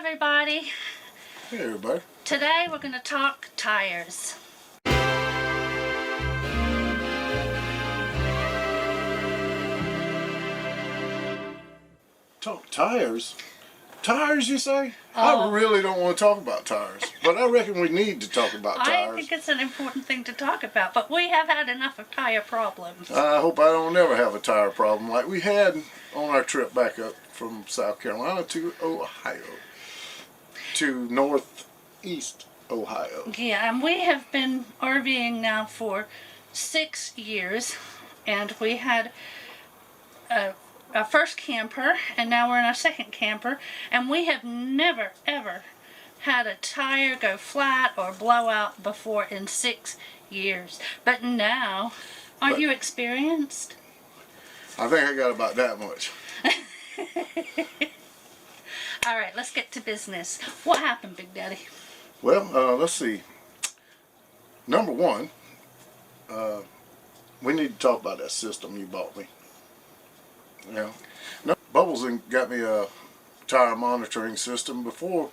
everybody. Hey everybody. Today we're going to talk tires. Talk tires? Tires, you say? I really don't want to talk about tires, but I reckon we need to talk about tires. I think it's an important thing to talk about, but we have had enough of tire problems. I hope I don't ever have a tire problem like we had on our trip back up from South Carolina to Ohio, to northeast Ohio. Yeah, and we have been RVing now for 6 years, and we had our first camper, and now we're in our second camper, and we have never ever had a tire go flat or blow out before in 6 years. But now, aren't you experienced? I think I got about that much. Alright, let's get to business. What happened, Big Daddy? Well, let's see. Number one, we need to talk about that system you bought me. Yeah. No, Bubbles got me a tire monitoring system before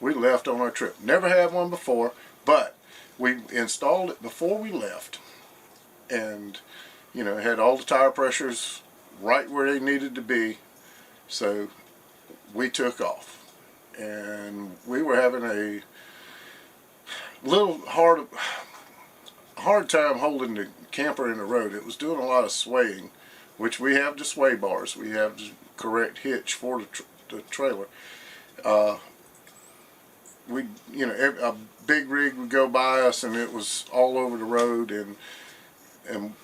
we left on our trip. Never had one before, but we installed it before we left. And, you know, it had all the tire pressures right where they needed to be. So we took off. And we were having a little hard time holding the camper in the road. It was doing a lot of swaying, which we have the sway bars. We have the correct hitch for the trailer. A big rig would go by us and it was all over the road, and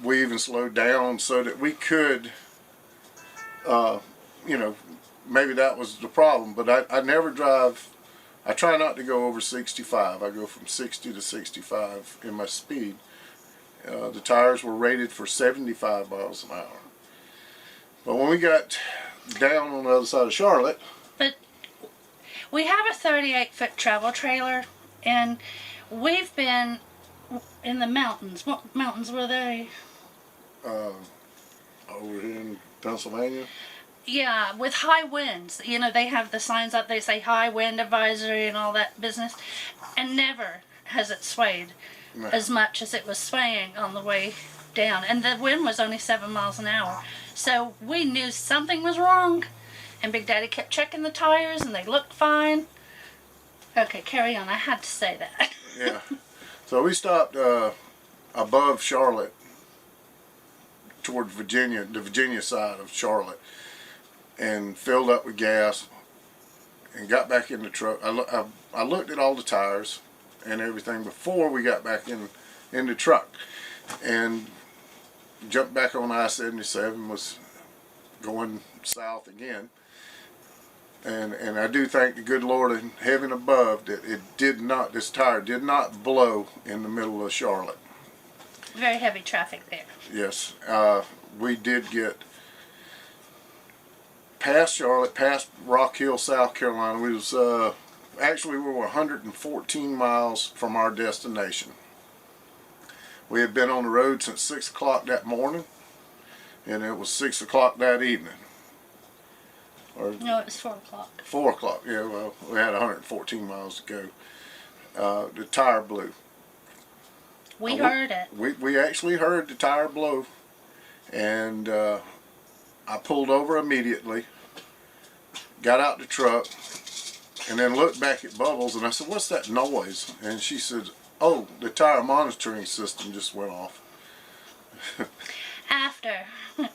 we even slowed down so that we could, maybe that was the problem. But I never drive. I try not to go over 65. I go from 60 to 65 in my speed. The tires were rated for 75 miles an hour. But when we got down on the other side of Charlotte... But we have a 38-foot travel trailer, and we've been in the mountains. What mountains were they? Over in Pennsylvania. Yeah, with high winds. You know, they have the signs up, they say high wind advisory and all that business. And never has it swayed as much as it was swaying on the way down. And the wind was only 7 miles an hour. So we knew something was wrong. And Big Daddy kept checking the tires and they looked fine. Okay, carry on. I had to say that. Yeah. So we stopped above Charlotte toward Virginia, the Virginia side of Charlotte, and filled up with gas and got back in the truck. I looked at all the tires and everything before we got back in the truck, and jumped back on I-77, was going south again, and I do thank the good Lord in heaven above that this tire did not blow in the middle of Charlotte. Very heavy traffic there. Yes, we did get past Charlotte, past Rock Hill, South Carolina. We was actually we were 114 miles from our destination. We had been on the road since 6 o'clock that morning, and it was 6 o'clock that evening. No, it was 4 o'clock. 4 o'clock, yeah, well, we had 114 miles to go. The tire blew. We heard it. We actually heard the tire blow, and I pulled over immediately, got out the truck, and then looked back at Bubbles, and I said, "What's that noise?" And she said, "Oh, the tire monitoring system just went off." After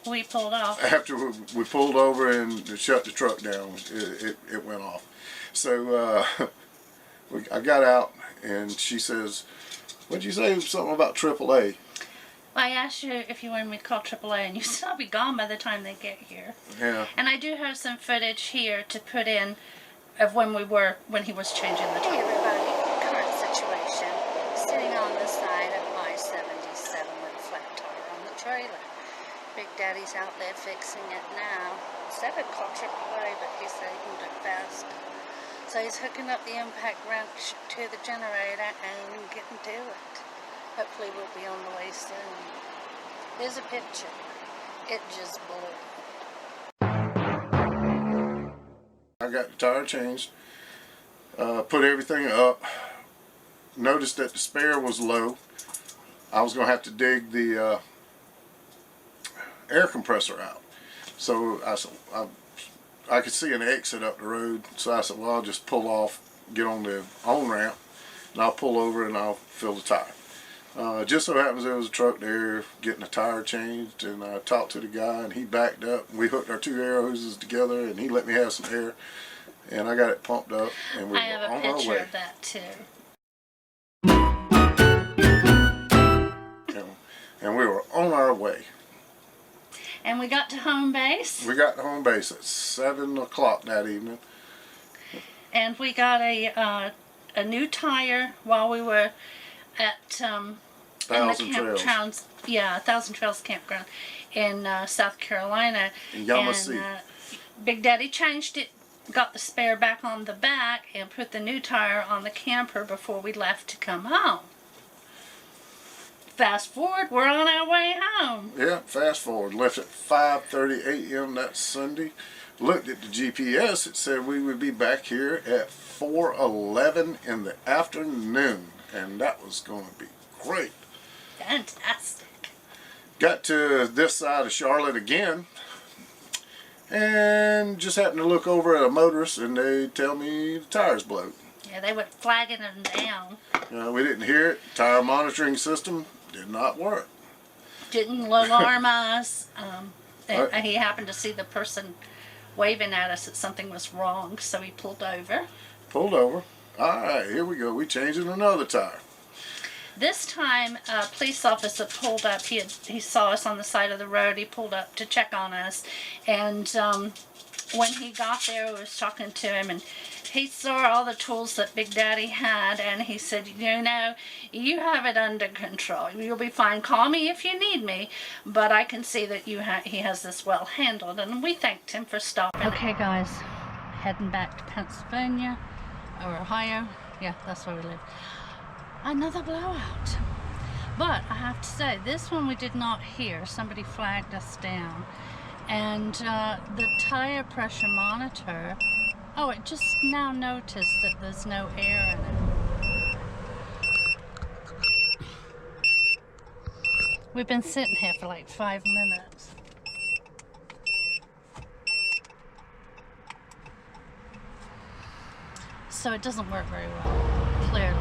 we pulled off. After we pulled over and shut the truck down, it went off. So I got out, and she says, "What'd you say? Something about AAA?" I asked you if you wanted me to call AAA, and you said I'll be gone by the time they get here. Yeah. And I do have some footage here to put in of when he was changing the tire. Hey everybody, current situation. Sitting on the side of I-77 with a flat tire on the trailer. Big Daddy's out there fixing it now. Said I'd call AAA, but he said he can do it fast. So he's hooking up the impact wrench to the generator and getting to it. Hopefully we'll be on the way soon. Here's a picture. It just blew. I got the tire changed. Put everything up. Noticed that the spare was low. I was going to have to dig the air compressor out. So I said, I could see an exit up the road. So I said, well, I'll just pull off, get on the on-ramp, and I'll pull over and I'll fill the tire. Just so happens there was a truck there getting a tire changed, and I talked to the guy, and he backed up. We hooked our two air hoses together, and he let me have some air, and I got it pumped up, and we were I have a on our picture way. of that too. And we were on our way. And we got to home base. We got to home base at 7 o'clock that evening. And we got a new tire while we were at Thousand Trails. Yeah, Thousand Trails campground in South Carolina. In Yamasee. And Big Daddy changed it, got the spare back on the back, and put the new tire on the camper before we left to come home. Fast forward, we're on our way home. Yeah, fast forward. Left at 5:30 a.m. that Sunday. Looked at the GPS. It said we would be back here at 4:11 in the afternoon. And that was going to be great. Fantastic. Got to this side of Charlotte again. And just happened to look over at a motorist, and they tell me the tires blowed. Yeah, they were flagging them down. We didn't hear it. Tire monitoring system did not work. Didn't alarm us. And he happened to see the person waving at us that something was wrong, so he pulled over. Pulled over. All right, here we go. We changing another tire. This time, a police officer pulled up. He saw us on the side of the road. He pulled up to check on us, and when he got there, I was talking to him, and he saw all the tools that Big Daddy had, and he said, you know, you have it under control. You'll be fine. Call me if you need me, but I can see that he has this well handled, and we thanked him for stopping. Okay, guys, heading back to Pennsylvania, or Ohio. Yeah, that's where we live. Another blowout. But I have to say, this one we did not hear. Somebody flagged us down. And the tire pressure monitor, oh, it just now noticed that there's no air in it. We've been sitting here for like 5 minutes. So it doesn't work very well, clearly.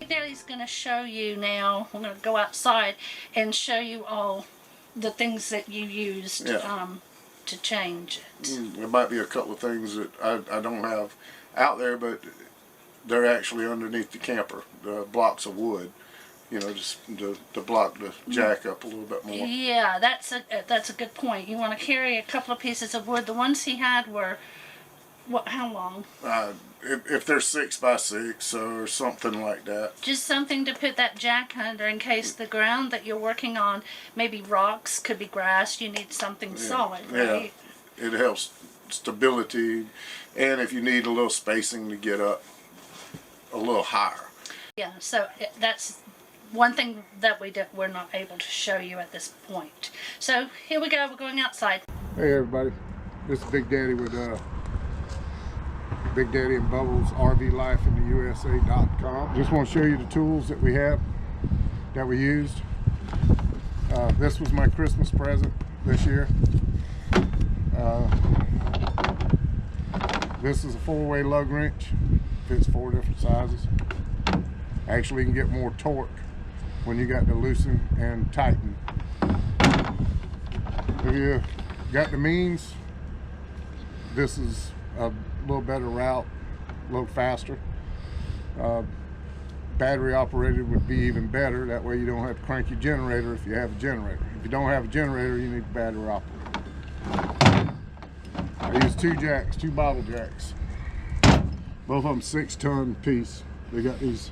Daddy's going to show you now. We're going to go outside and show you all the things that you used to change it. There might be a couple of things that I don't have out there, but they're actually underneath the camper, the blocks of wood, you know, just to block the jack up a little bit more. Yeah, that's a good point. You want to carry a couple of pieces of wood. The ones he had were, what? How long? If they're 6 by 6 or something like that. Just something to put that jack under in case the ground that you're working on, maybe rocks, could be grass. You need something solid, right? Yeah, it helps stability, and if you need a little spacing to get up a little higher. Yeah, so that's one thing that we're not able to show you at this point. So here we go. We're going outside. Hey everybody, this is Big Daddy with Big Daddy and Bubbles RV Life in the USA.com. Just want to show you the tools that we have, that we used. This was my Christmas present this year. This is a 4-way lug wrench. Fits 4 different sizes. Actually, you can get more torque when you got to loosen and tighten. If you got the means, this is a little better route, a little faster. Battery operated would be even better. That way you don't have to crank your generator if you have a generator. If you don't have a generator, you need battery operated. I use 2 jacks, 2 bottle jacks. Both of them 6-ton piece. They got these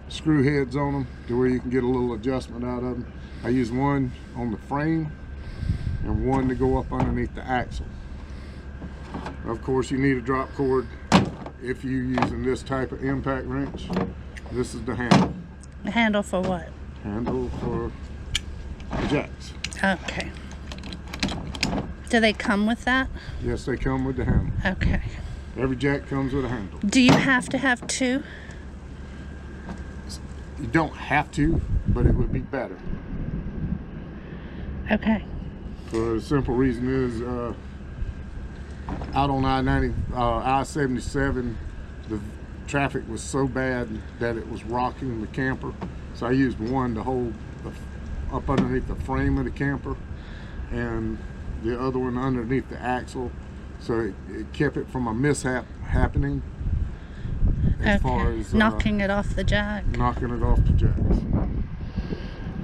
screw heads on them to where you can get a little adjustment out of them. I use one on the frame and one to go up underneath the axle. Of course, you need a drop cord if you're using this type of impact wrench. This is the handle. The handle for what? Handle for the jacks. Okay. Do they come with that? Yes, they come with the handle. Okay. Every jack comes with a handle. Do you have to have 2? You don't have to, but it would be better. Okay. For the simple reason is, out on I-77, the traffic was so bad that it was rocking the camper. So I used one to hold up underneath the frame of the camper, and the other one underneath the axle. So it kept it from a mishap happening as far as knocking it off the jack. Knocking it off the jacks.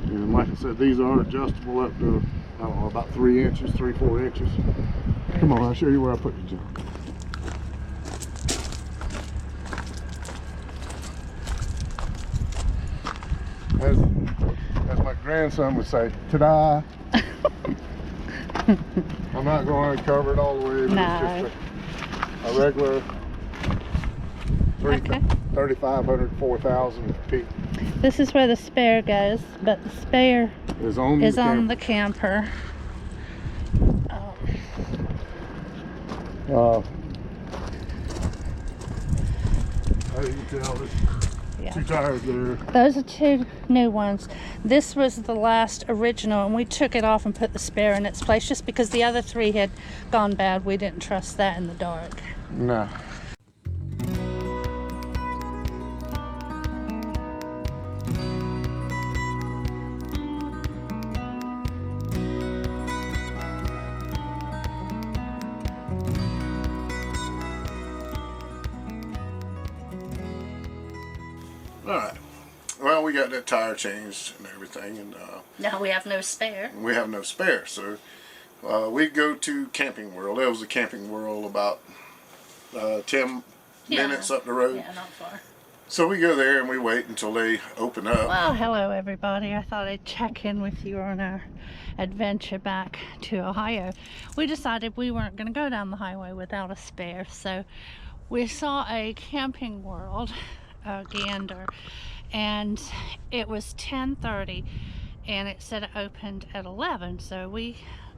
And like I said, these are adjustable up to, I don't know, about 3 inches, 3-4 inches. Come on, I'll show you where I put the junk. As my grandson would say, ta-da! I'm not going to cover it all the way, but it's just a regular 3,500, 4,000 feet. This is where the spare goes, but the spare is on the camper. As you can tell, there's 2 tires there. Those are 2 new ones. This was the last original, and we took it off and put the spare in its place just because the other 3 had gone bad. We didn't trust that in the dark. No. Alright, well, we got that tire changed and everything, and now we have no spare. We have no spare, so we go to Camping World. There was a Camping World about 10 minutes up the road. Yeah, not far. So we go there and we wait until they open up. Well, hello everybody. I thought I'd check in with you on our adventure back to Ohio. We decided we weren't going to go down the highway without a spare, so we saw a Camping World gander, and it was 10:30 and it said it opened at 11. So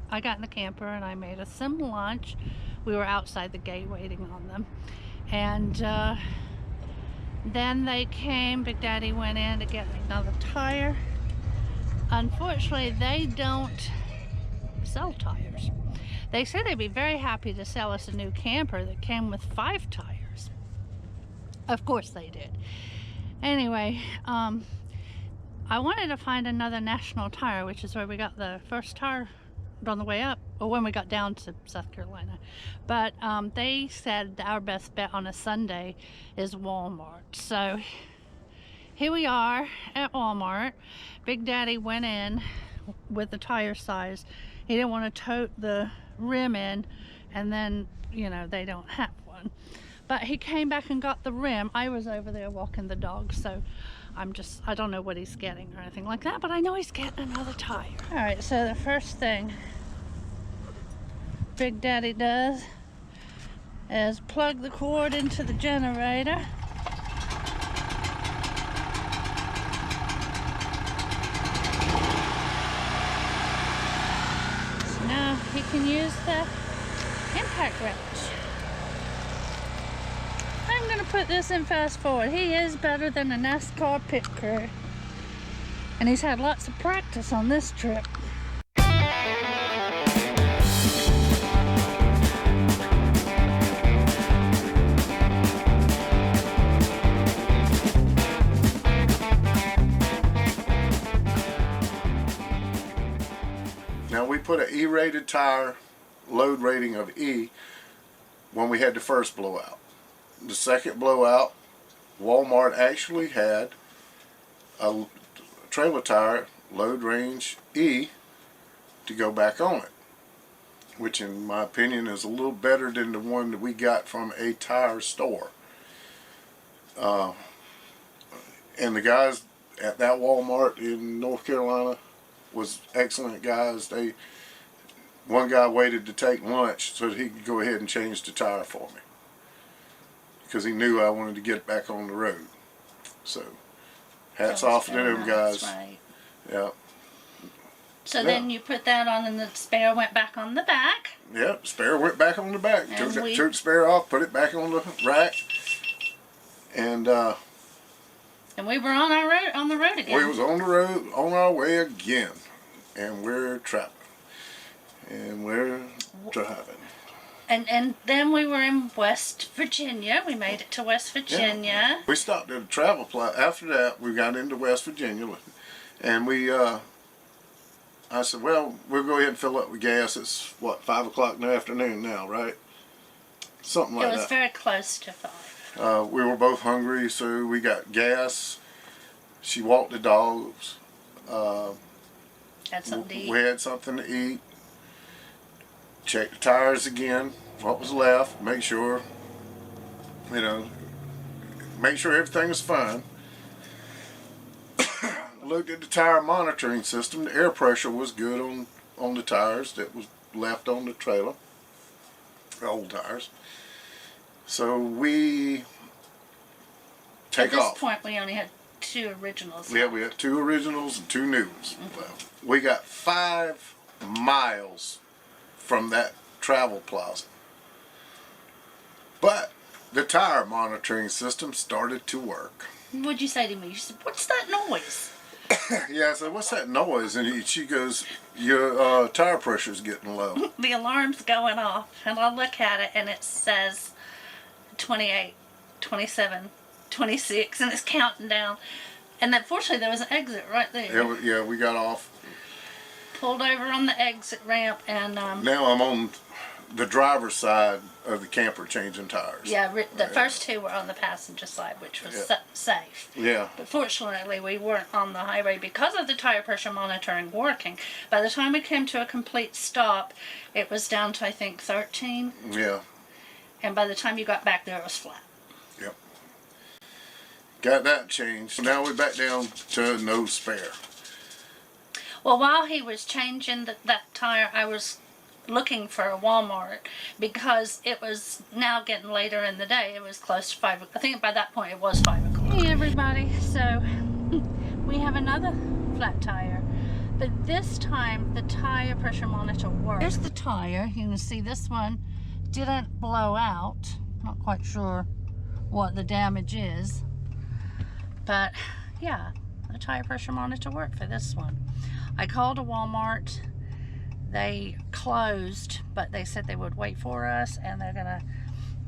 I got in the camper and I made us some lunch. We were outside the gate waiting on them, and then they came. Big Daddy went in to get another tire. Unfortunately, they don't sell tires. They said they'd be very happy to sell us a new camper that came with 5 tires. Of course they did. Anyway, I wanted to find another National Tire, which is where we got the first tire on the way up, or when we got down to South Carolina. But they said our best bet on a Sunday is Walmart. So here we are at Walmart. Big Daddy went in with the tire size. He didn't want to tote the rim in, and then, you know, they don't have one. But he came back and got the rim. I was over there walking the dog, so I don't know what he's getting or anything like that, but I know he's getting another tire. All right, so the first thing Big Daddy does is plug the cord into the generator. So now he can use the impact wrench. I'm gonna put this in fast forward. He is better than a NASCAR pit crew, and he's had lots of practice on this trip. Now we put an E-rated tire, load rating of E, when we had the first blowout. The second blowout, Walmart actually had a trailer tire, load range E, to go back on it, which in my opinion is a little better than the one that we got from a tire store. And the guys at that Walmart in North Carolina was excellent guys. One guy waited to take lunch so that he could go ahead and change the tire for me, because he knew I wanted to get it back on the road. So hats off to them guys. Right. Yeah. So then you put that on, and the spare went back on the back. Yeah, spare went back on the back. And Took the spare off, put it back on the rack, and we were on the road again. we was on the road, on our way again, and we're traveling, and we're driving. And then we were in West Virginia. We made it to West Virginia. Yeah. We stopped at a travel plaza. After that, we got into West Virginia, and I said, well, we'll go ahead and fill up with gas. It's, what, 5 o'clock in the afternoon now, right? Something like that. It was very close to 5. We were both hungry, so we got gas. She walked the dogs. Had something to eat. We had something to eat. Checked the tires again, what was left, make sure everything was fine. Looked at the tire monitoring system. The air pressure was good on the tires that was left on the trailer, the old tires. So we take off. At this point, we only had 2 originals. Yeah, we had 2 originals and 2 new ones. Mm-hmm. Well, we got 5 miles from that travel plaza. But the tire monitoring system started to work. What'd you say to me? You said, "What's that noise?" Yeah, I said, "What's that noise?" And she goes, "Your tire pressure's getting low." The alarm's going off, and I look at it, and it says 28, 27, 26, and it's counting down. And then, fortunately, there was an exit right there. Yeah, we got off. Pulled over on the exit ramp, and now I'm on the driver's side of the camper changing tires. yeah, the first 2 were on the passenger side, which was safe. Yeah. But fortunately, we weren't on the highway because of the tire pressure monitoring working. By the time we came to a complete stop, it was down to, I think, 13. Yeah. And by the time you got back there, it was flat. Yep. Got that changed. Now we're back down to no spare. Well, while he was changing that tire, I was looking for a Walmart because it was now getting later in the day. It was close to 5 o'clock. I think by that point it was 5 o'clock. Hey everybody, so we have another flat tire, but this time the tire pressure monitor worked. Here's the tire. You can see this one didn't blow out. Not quite sure what the damage is, but yeah, the tire pressure monitor worked for this one. I called a Walmart. They closed, but they said they would wait for us, and they're gonna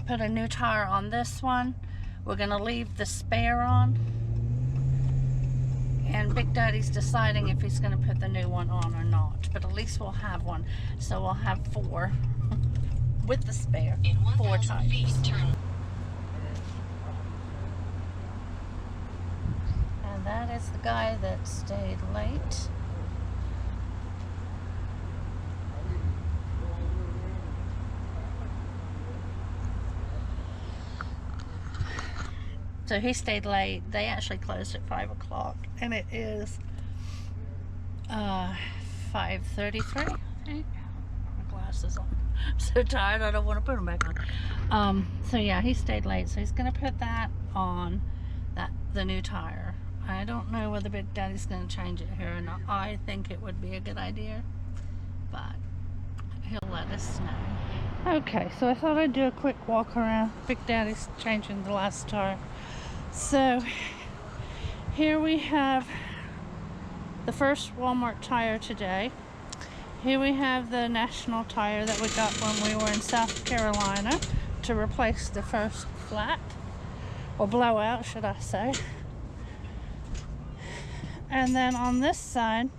put a new tire on this one. We're gonna leave the spare on, and Big Daddy's deciding if he's gonna put the new one on or not, but at least we'll have one. So we'll have 4 with the spare, 4 tires. And that is the guy that stayed late. So he stayed late. They actually closed at 5 o'clock, and it is 5:33. I think. My glasses on. I'm so tired. I don't want to put them back on. So yeah, he stayed late. So he's gonna put that on the new tire. I don't know whether Big Daddy's gonna change it here or not. I think it would be a good idea, but he'll let us know. Okay, so I thought I'd do a quick walk around. Big Daddy's changing the last tire. So here we have the first Walmart tire today. Here we have the national tire that we got when we were in South Carolina to replace the first flat, or blowout should I say. And then on this side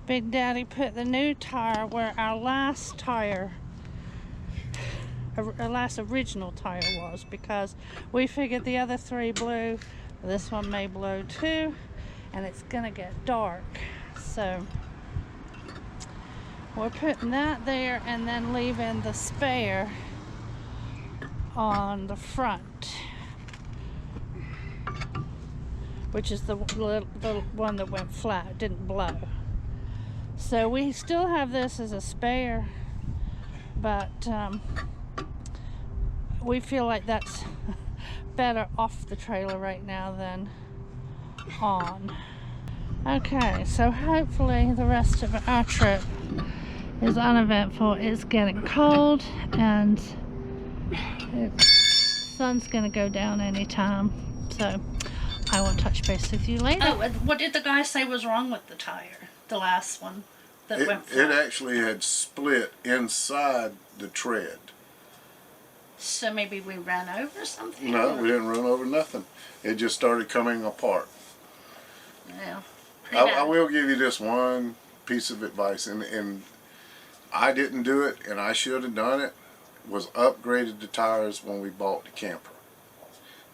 Big Daddy put the new tire where our last original tire was, because we figured the other three blew. This one may blow too, and it's gonna get dark. So we're putting that there and then leaving the spare on the front, which is the one that went flat, didn't blow. So we still have this as a spare, but we feel like that's better off the trailer right now than on. Okay, so hopefully the rest of our trip is uneventful. It's getting cold and the sun's gonna go down anytime, so I will touch base with you later. Oh, what did the guy say was wrong with the tire? The last one that went flat? It actually had split inside the tread. So maybe we ran over something? No, we didn't run over nothing. It just started coming apart. Yeah. I will give you this one piece of advice, and I didn't do it, and I should have done it, was upgraded the tires when we bought the camper.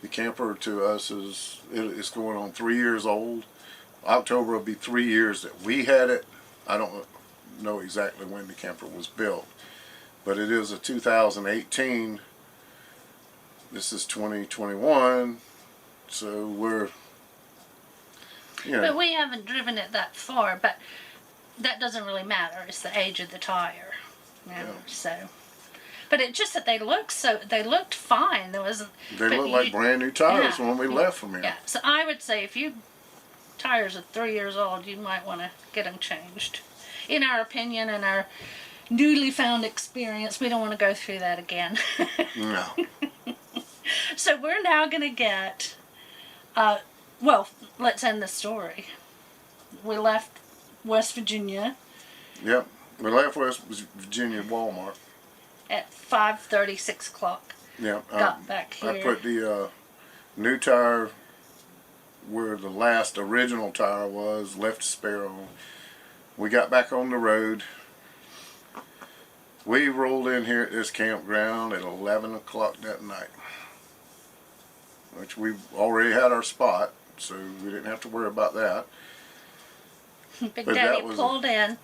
The camper to us it's going on 3 years old. October will be 3 years that we had it. I don't know exactly when the camper was built, but it is a 2018. This is 2021, so we're, you know. But we haven't driven it that far, but that doesn't really matter. It's the age of the tire, you know, so. But it just that they looked fine. There wasn't. They look like brand new tires when we left from here. Yeah, so I would say if your tires are 3 years old, you might want to get them changed. In our opinion, and our newly found experience, we don't want to go through that again. No. So we're now going to get, well, let's end the story. We left West Virginia. Yep. We left West Virginia Walmart At 5:30, 6 o'clock. Yeah. Got back here. I put the new tire where the last original tire was, left a spare on. We got back on the road. We rolled in here at this campground at 11 o'clock that night, which we already had our spot, so we didn't have to worry about that. Big Daddy pulled in.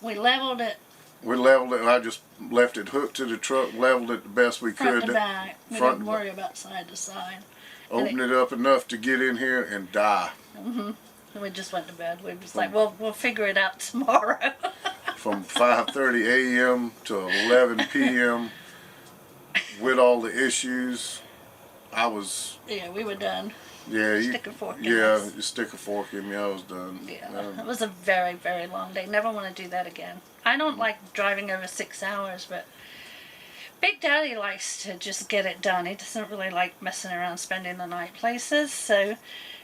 We leveled it. We leveled it. I just left it hooked to the truck, leveled it the best we could. Front to back. We didn't worry about side to side. Opened it up enough to get in here and die. Mm-hmm. And we just went to bed. We was like, well, we'll figure it out tomorrow. From 5:30 a.m. to 11 p.m. with all the issues, I was. Yeah, we were done. Yeah, stick a fork in you stick a fork in me. I was done. Yeah, it was a very, very long day. Never want to do that again. I don't like driving over 6 hours, but Big Daddy likes to just get it done. He doesn't really like messing around, spending the night places. So,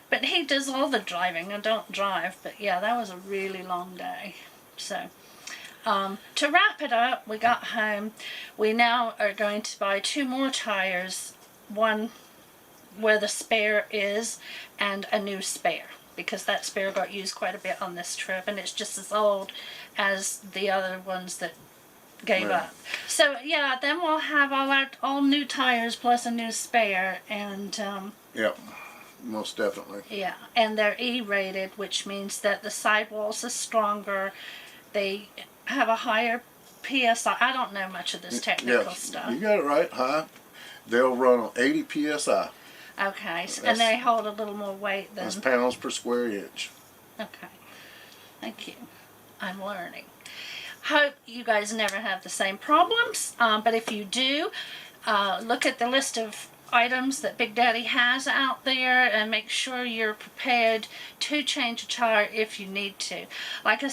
but he does all the driving. I don't drive, but yeah, that was a really long day. So, to wrap it up, we got home. We now are going to buy 2 more tires. One where the spare is, and a new spare, because that spare got used quite a bit on this trip, and it's just as old as the other ones that gave up. So yeah, then we'll have all new tires plus a new spare, and yep, most definitely. Yeah, and they're E-rated, which means that the sidewalls are stronger. They have a higher PSI. I don't know much of this technical stuff. You got it right. High. They'll run on 80 PSI. Okay, and they hold a little more weight than... That's pounds per square inch. Okay, thank you. I'm learning. Hope you guys never have the same problems, but if you do, look at the list of items that Big Daddy has out there and make sure you're prepared to change a tire if you need to. Like I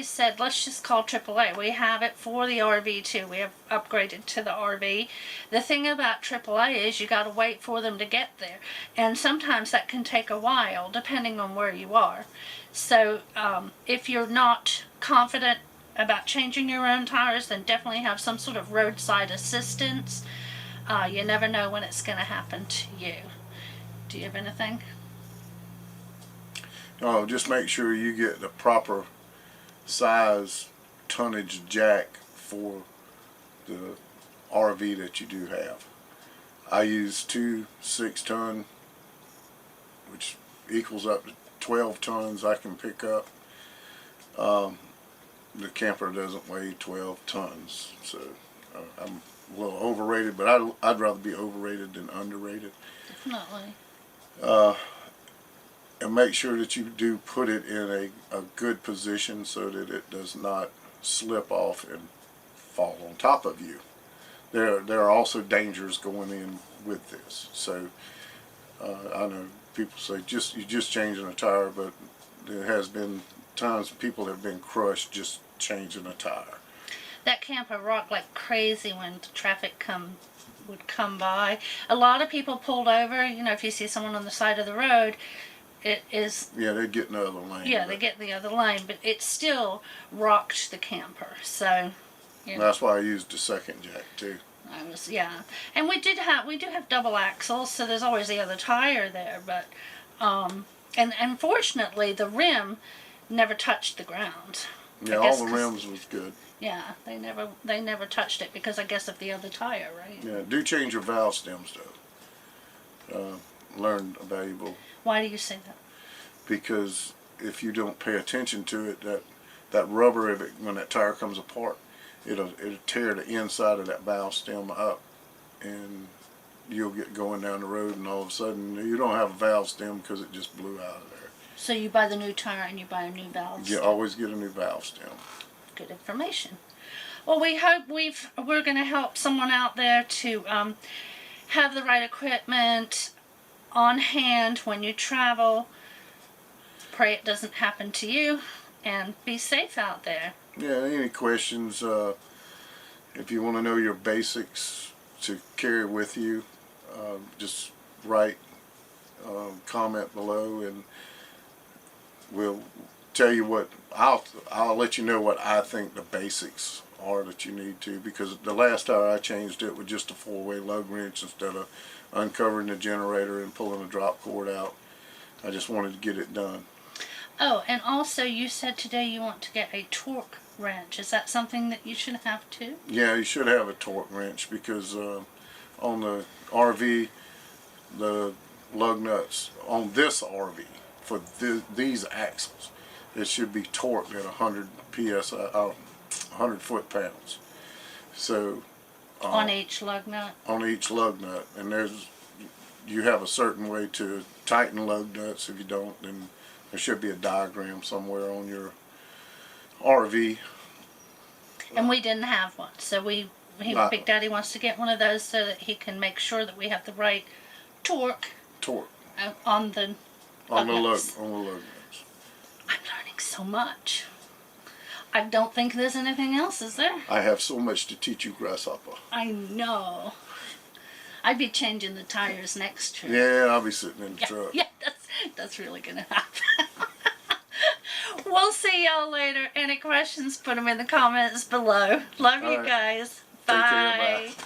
said, let's just call AAA. We have it for the RV too. We have upgraded to the RV. The thing about AAA is you got to wait for them to get there, and sometimes that can take a while depending on where you are. So if you're not confident about changing your own tires, then definitely have some sort of roadside assistance. You never know when it's going to happen to you. Do you have anything? Oh, just make sure you get the proper size tonnage jack for the RV that you do have. I use 2 6-ton, which equals up to 12 tons I can pick up. The camper doesn't weigh 12 tons, so I'm a little overrated, but I'd rather be overrated than underrated. Definitely. And make sure that you do put it in a good position so that it does not slip off and fall on top of you. There are also dangers going in with this. So I know people say you're just changing a tire, but there has been times people have been crushed just changing a tire. That camper rocked like crazy when the traffic would come by. A lot of people pulled over. You know, if you see someone on the side of the road, it is... Yeah, they get in the other lane. Yeah, they get in the other lane, but it still rocked the camper. So, you know. That's why I used the second jack too. Yeah, and we do have double axles, so there's always the other tire there. But, and unfortunately, the rim never touched the ground. Yeah, all the rims was good. Yeah, they never touched it because I guess of the other tire, right? Yeah, do change your valve stems though. Learned a valuable. Why do you say that? Because if you don't pay attention to it, that rubber, when that tire comes apart, it'll tear the inside of that valve stem up, and you'll get going down the road, and all of a sudden you don't have a valve stem because it just blew out of there. So you buy the new tire and you buy a new valve stem. You always get a new valve stem. Good information. Well, we hope we're going to help someone out there to have the right equipment on hand when you travel. Pray it doesn't happen to you, and be safe out there. Yeah, any questions, if you want to know your basics to carry with you, just write, comment below, and we'll tell you what, I'll let you know what I think the basics are that you need to, because the last tire I changed it with just a 4-way lug wrench instead of uncovering the generator and pulling the drop cord out. I just wanted to get it done. Oh, and also you said today you want to get a torque wrench. Is that something that you should have too? Yeah, you should have a torque wrench, because on the RV, the lug nuts on this RV for these axles, it should be torqued at 100 psi, 100 foot-pounds. So on each lug nut. On each lug nut, and you have a certain way to tighten lug nuts. If you don't, then there should be a diagram somewhere on your RV. And we didn't have one, so Big Daddy wants to get one of those so that he can make sure that we have the right torque. On the lug nuts. I'm learning so much. I don't think there's anything else, is there? I have so much to teach you, Grasshopper. I know. I'd be changing the tires next trip. Yeah, I'll be sitting in the truck. Yeah, that's really gonna happen. We'll see y'all later. Any questions, put them in the comments below. Love you guys. Take care, bye. bye.